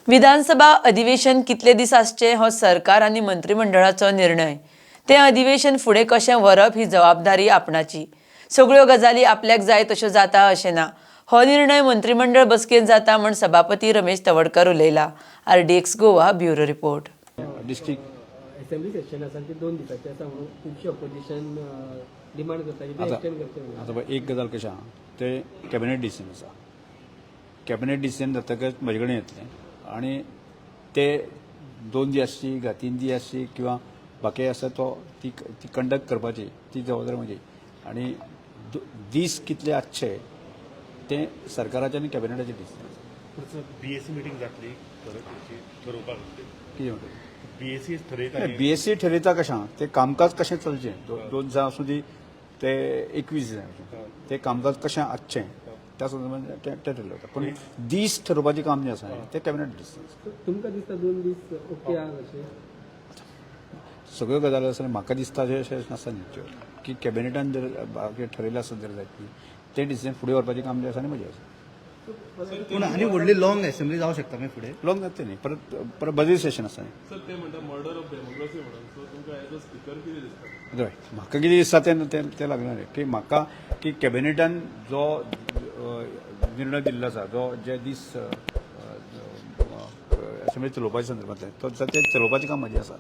विधानसभा अधिवेशन कितले दीस आसचे हो सरकार आनी मंत्रिमंडळाचो निर्णय। ते अधिवेशन फुडें कशें व्हरप ही जबाबदारी आपणाची। सगळ्यो गजाली आपल्याक जाय तश्यो जाता अशें ना। हो निर्णय मंत्रिमंडळ बसकेंत जाता म्हण सभापती रमेश तवडकर उलयला। RDX Goa bureau report. District assembly session आसा ते 2 दिसाचे आसा म्हणून खुबशे ऑपोजिशन डिमांड करता की ते एक्सटेंड करचे। आता एक गजाल कशें आहा ते कॅबिनेट डिसिजन आसा। कॅबिनेट डिसिजन जातकच म्हजे कडेन येतलें आनी ते 2 दीस आसची काय 3 दीस आसची किंवा बाकी आसा तो ती कंडक्ट करपाची ती जबाबदारी म्हजी आनी दीस कितले आसचे ते सरकाराचे आनी कॅबिनेटाचे डिसिजन। BSc मिटींग जातली ठरोवपाक कितें म्हणटा BSc ठरयता BSc ठरयता कशें आहा ते कामकाज कशें चलचें 2 दिसां आसूं दी ते 21 दिसां ते कामकाज कशें आसचें त्या संदर्भात ते ठरवता पूण दीस ठरोवपाचें काम जें आसा ते कॅबिनेट डिसिजन। तुमकां दिसता 2 दीस ओके आहा अशें? सगळ्यो गजाली आसा म्हाका दिसता अशें नासता न्ही की कॅबिनेटान जर ठरयलें आसत जर जाय ते डिसिजन फुडें व्हरपाचें काम जें आसा न्ही म्हजें आसा। पूण आनी व्हडली लॉंग असेंब्ली जावं शकता मागीर फुडें लॉंग जातलें न्ही परत बजेट सेशन आसा न्ही। सर ते म्हणटा मर्डर ऑफ डेमोक्रेसी म्हणून सो तुमकां एज अ स्पीकर कितें दिसता? रायट म्हाका कितें दिसता तें लागना रे की म्हाका की कॅबिनेटान जो निर्णय दिल्लो आसा जो जे दीस असेंब्ली चलोवपाच्या संदर्भांतले तो ते चलोवपाचें काम म्हजें आसा।